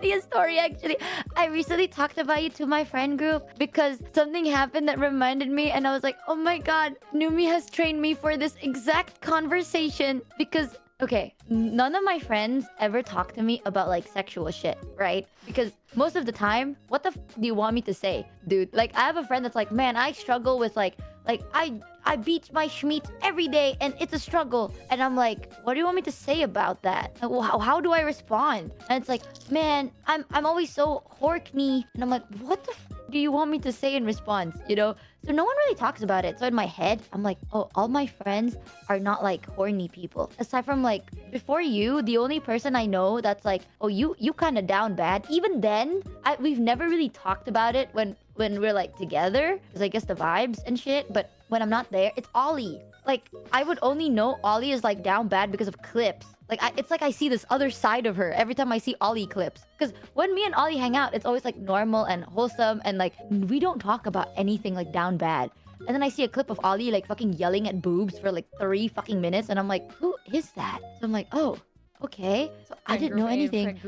funniest story actually. I recently talked about you to my friend group because something happened that reminded me, and I was like, oh my god, Numi has trained me for this exact conversation because. Okay, none of my friends ever talk to me about like sexual shit, right? Because most of the time, what the do you want me to say, dude? Like, I have a friend that's like, man, I struggle with like I beat my schmeats every day and it's a struggle. And I'm like, what do you want me to say about that? Like, how do I respond? And it's like, man, I'm always so horny. And I'm like, what the do you want me to say in response? You know? So no one really talks about it. So in my head, I'm like, oh, all my friends are not like horny people. Aside from like before you, the only person I know that's like, oh, you kind of down bad. Even then, we've never really talked about it when we're like together, because I guess the vibes and shit. But when I'm not there, it's Ollie. Like, I would only know Ollie is like down bad because of clips. Like, it's like I see this other side of her every time I see Ollie clips. Because when me and Ollie hang out, it's always like normal and wholesome, and like we don't talk about anything like down bad. And then I see a clip of Ollie like fucking yelling at boobs for like 3 fucking minutes, and I'm like, who is that? So I'm like, oh, okay. So I didn't know anything.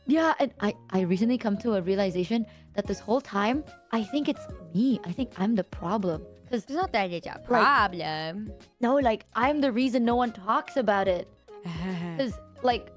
Yeah, and I recently come to a realization that this whole time, I think it's me. I think I'm the problem. Because It's not that it's a problem. no, like I'm the reason no one talks about it. Because like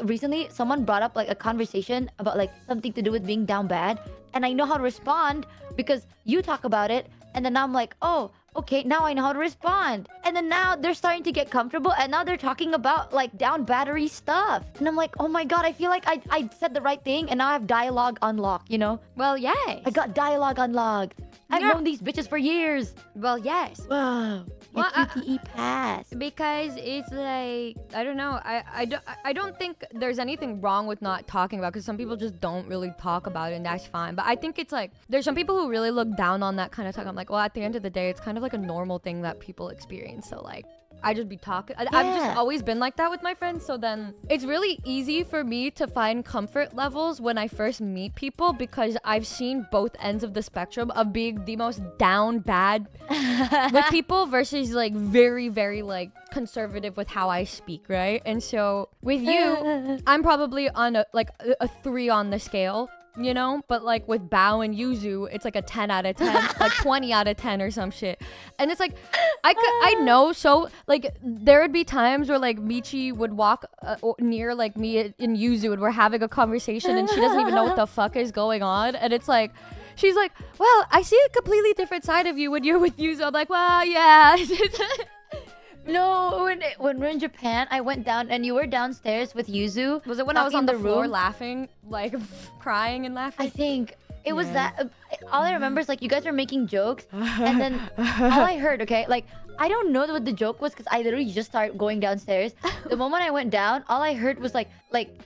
recently someone brought up like a conversation about like something to do with being down bad, and I know how to respond because you talk about it, and then now I'm like, oh, okay, now I know how to respond. And then now they're starting to get comfortable, and now they're talking about like down battery stuff, and I'm like, oh my god, I feel like I said the right thing, and now I have dialogue unlocked, you know? Well, yes. I got dialogue unlocked. I've Yeah. known these bitches for years. Well, yes. Wow. Well, QTE pass. Because it's like, I don't know. I don't think there's anything wrong with not talking about, because some people just don't really talk about it, and that's fine. But I think it's like there's some people who really look down on that kind of talk. I'm like, well, at the end of the day, it's kind of like a normal thing that people experience. So like, I just be talking. I've just Yeah. always been like that with my friends. So then it's really easy for me to find comfort levels when I first meet people, because I've seen both ends of the spectrum of being the most down bad with people versus like very, very like conservative with how I speak, right? And so with you, I'm probably on a 3 on the scale. You know, but like with Bao and Yuzu, it's like a 10 out of 10, like 20 out of 10 or some shit. And it's like, I know, so like there would be times where like Michi would walk near like me and Yuzu, and we're having a conversation and she doesn't even know what the fuck is going on. And it's like, she's like, well, I see a completely different side of you when you're with Yuzu. I'm like, well, yeah. No, when we're in Japan, I went down and you were downstairs with Yuzu. Was it when I was talking on the in floor room? laughing, like crying and laughing? I think it was Yeah. that. All I remember is like you guys were making jokes, and then all I heard, okay, like I don't know what the joke was because I literally just started going downstairs. The moment I went down, all I heard was like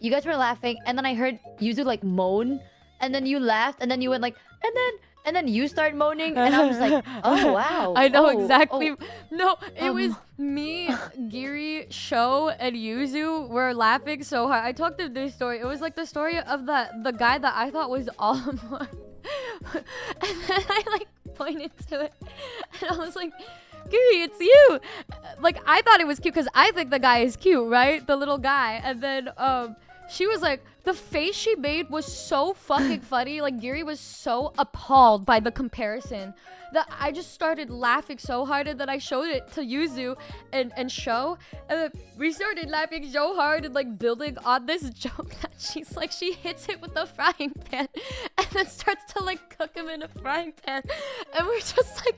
you guys were laughing, and then I heard Yuzu like moan, and then you laughed, and then you went like, and then you start moaning, and I was like, oh wow. I know Oh, exactly. oh. No, it was me, Giri, Sho, and Yuzu were laughing so hard. I talked to this story. It was like the story of the guy that I thought was all one. And then I like pointed to it, and I was like, Giri, it's you. Like, I thought it was cute because I think the guy is cute, right? The little guy. And then she was like, the face she made was so fucking funny. Like, Giri was so appalled by the comparison that I just started laughing so hard, and then I showed it to Yuzu and Sho, and then we started laughing so hard and like building on this joke that she's like, she hits it with the frying pan and then starts to like cook him in a frying pan, and we're just like,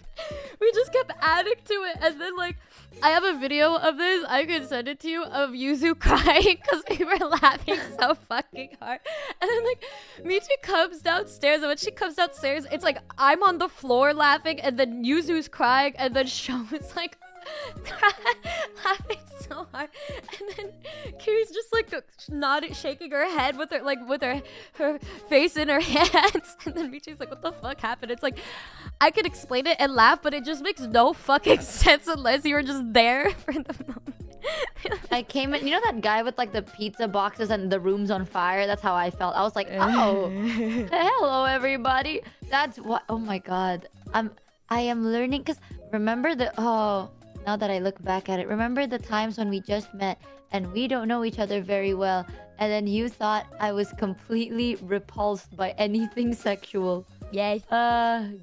we just kept adding to it. And then like, I have a video of this, I can send it to you, of Yuzu crying because we were laughing so fucking hard. And then like, Michi comes downstairs, and when she comes downstairs, it's like I'm on the floor laughing, and then Yuzu's crying, and then Sho is like laughing so hard, and then Kiri's just like nodding, shaking her head with her face in her hands, and then Michi's like, what the fuck happened? It's like, I could explain it and laugh, but it just makes no fucking sense unless you were just there for the moment. I came in, you know that guy with like the pizza boxes and the room's on fire? That's how I felt. I was like, oh, hello everybody. That's what, oh my god. I am learning, because remember now that I look back at it, remember the times when we just met and we don't know each other very well. And then you thought I was completely repulsed by anything sexual. Yes.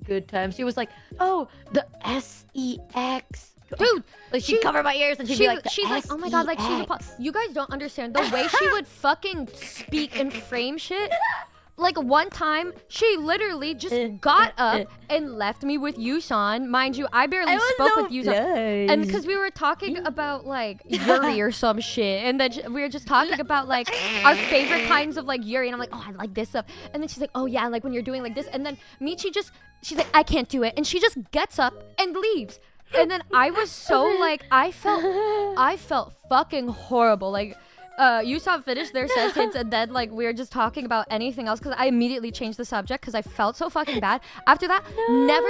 Good time. She was like, "Oh, the sex." Dude, Like she'd cover my ears and she'd be like, she's like, oh my god, like she's you guys don't understand the way she would fucking speak and frame shit. Like one time, she literally just got up and left me with Yusan. Mind you, I barely spoke with Yusan. And because we were talking about like Yuri or some shit. And then we were just talking about like our favorite kinds of like Yuri. And I'm like, oh, I like this stuff. And then she's like, oh yeah, like when you're doing like this. And then Michi she's like, I can't do it. And she just gets up and leaves. And then I was so like, I felt fucking horrible. Like, Yusan finished their sentence and then like we were just talking about anything else because I immediately changed the subject because I felt so fucking bad. After that, never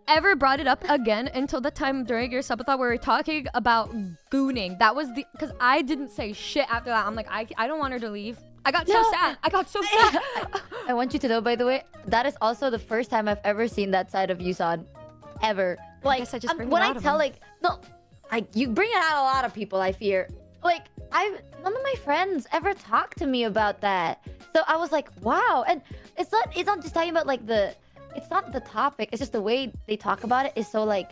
ever brought it up again until the time during your subathon where we were talking about gooning. That was because I didn't say shit after that. I'm like, I don't want her to leave. I got so sad. I want you to know, by the way, that is also the first time I've ever seen that side of Yusan, ever. Like, I guess I just bring when it I out of tell him. like, no, you bring it out a lot of people. I fear. Like, none of my friends ever talked to me about that. So I was like, wow. And it's not just talking about like it's not the topic. It's just the way they talk about it is so like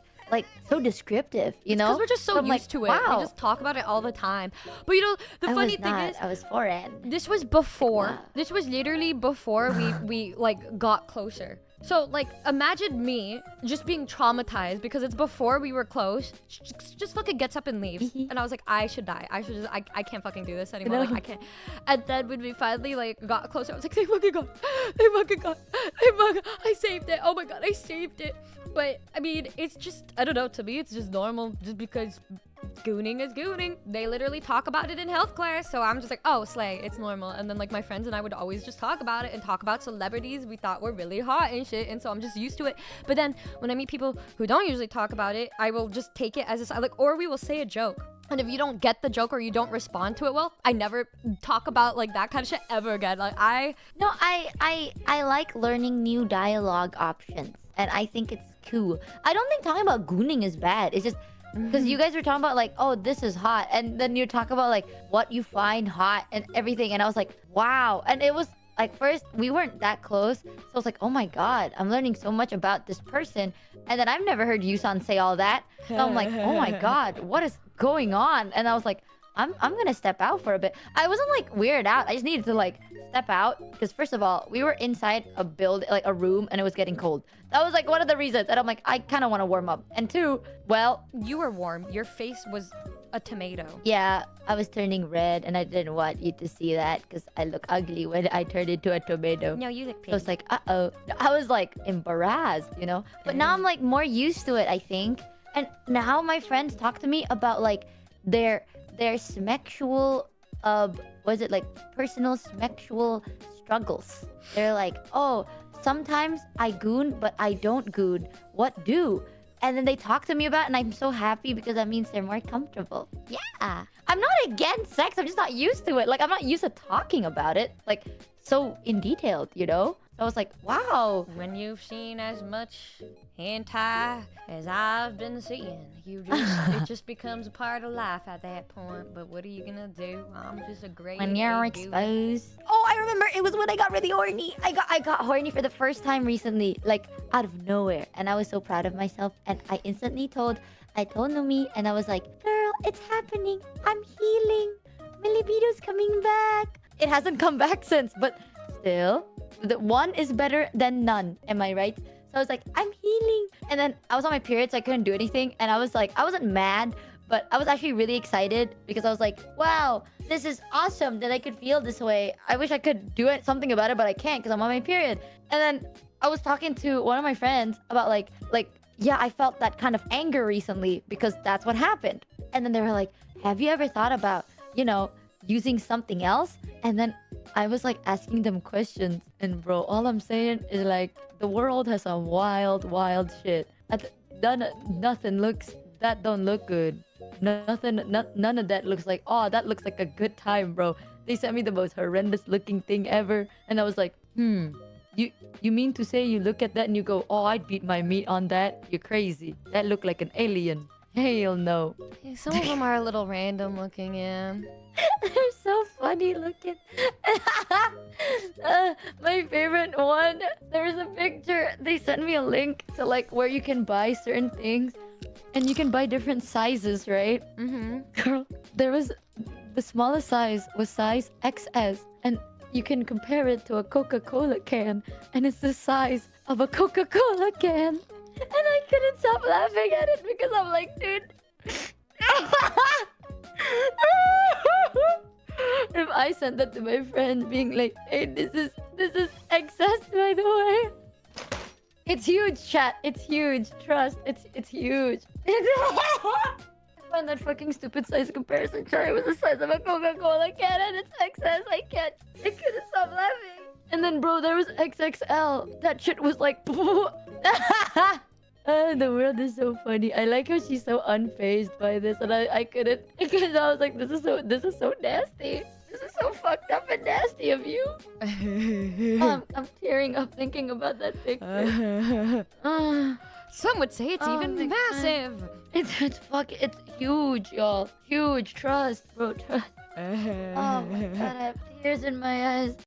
so descriptive, you know? Because we're just so used to it. Wow. We just talk about it all the time. But you know, the funny thing is, I was foreign. this was before. Wow. This was literally before we like got closer. So like imagine me just being traumatized because it's before we were close. Just fucking gets up and leaves. And I was like, I should die. I can't fucking do this anymore. Like I can't. And then when we finally like got closer, I was like, they fucking got. I saved it. Oh my god, I saved it. But I mean, it's just, I don't know, to me it's just normal just because gooning is gooning. They literally talk about it in health class, so I'm just like, oh, slay, it's normal. And then like my friends and I would always just talk about it and talk about celebrities we thought were really hot and shit, and so I'm just used to it. But then when I meet people who don't usually talk about it, I will just take it as a like, or we will say a joke. And if you don't get the joke or you don't respond to it well, I never talk about like that kind of shit ever again. Like I like learning new dialogue options, and I think it's cool. I don't think talking about gooning is bad. It's just because you guys were talking about like, oh, this is hot, and then you talk about like what you find hot and everything, and I was like, wow. And it was like, first we weren't that close, so I was like, oh my god, I'm learning so much about this person. And then I've never heard Yusan say all that, so I'm like, oh my god, what is going on? And I was like, I'm gonna step out for a bit. I wasn't like weirded out. I just needed to like step out because first of all, we were inside a building, like a room, and it was getting cold. That was like one of the reasons. And I'm like, I kind of want to warm up. And two, well, you were warm. Your face was a tomato. yeah, I was turning red, and I didn't want you to see that because I look ugly when I turned into a tomato. No, you look So pretty. it's like, uh-oh. I was like embarrassed, you know? But now I'm like more used to it, I think. And now my friends talk to me about like their sexual was it like personal sexual struggles. They're like, oh, sometimes I goon, but I don't goon. What do? And then they talk to me about it, and I'm so happy because that means they're more comfortable. Yeah. I'm not against sex. I'm just not used to it. Like, I'm not used to talking about it. Like, so in detail, you know? So I was like, wow. When you've seen as much hentai as I've been seeing, it just becomes a part of life at that point. But what are you gonna do? I'm just a great When you're big dude. exposed. Oh, I remember it was when I got really horny. I got horny for the first time recently, like out of nowhere, and I was so proud of myself. And I instantly told Numi, and I was like, "Girl, it's happening. I'm healing. My libido's coming back." It hasn't come back since, but still, the one is better than none. Am I right? So I was like, I'm healing. And then I was on my period, so I couldn't do anything. And I was like, I wasn't mad, but I was actually really excited because I was like, wow, this is awesome that I could feel this way. I wish I could do something about it, but I can't because I'm on my period. And then I was talking to one of my friends about like, yeah, I felt that kind of anger recently because that's what happened. And then they were like, have you ever thought about, using something else? And then I was like asking them questions, and bro, all I'm saying is like the world has some wild shit. Nothing that don't look good. None of that looks like, oh, that looks like a good time, bro. They sent me the most horrendous looking thing ever, and I was like, you mean to say you look at that and you go, oh, I'd beat my meat on that? You're crazy. That looked like an alien. Hell no. Yeah, some of them are a little random looking, yeah. They're so funny looking. My favorite one, there's a picture. They sent me a link to like where you can buy certain things. And you can buy different sizes, right? Mm-hmm. Girl, there was the smallest size was size XS. And you can compare it to a Coca-Cola can. And it's the size of a Coca-Cola can. And I couldn't stop laughing at it because I'm like, dude. If I sent that to my friend being like, hey, this is excess, by the way. It's huge, chat. It's huge. Trust. It's huge. I find that fucking stupid size comparison chart was the size of a Coca-Cola can and it's excess. I couldn't stop laughing. And then bro, there was XXL. That shit was like the world is so funny. I like how she's so unfazed by this, and I couldn't because I was like, this is so nasty. This is so fucked up and nasty of you. I'm tearing up thinking about that picture. Some would say it's Oh even my God. massive. It's huge, y'all. Huge. Trust, bro. Trust. Oh my God, I have tears in my eyes.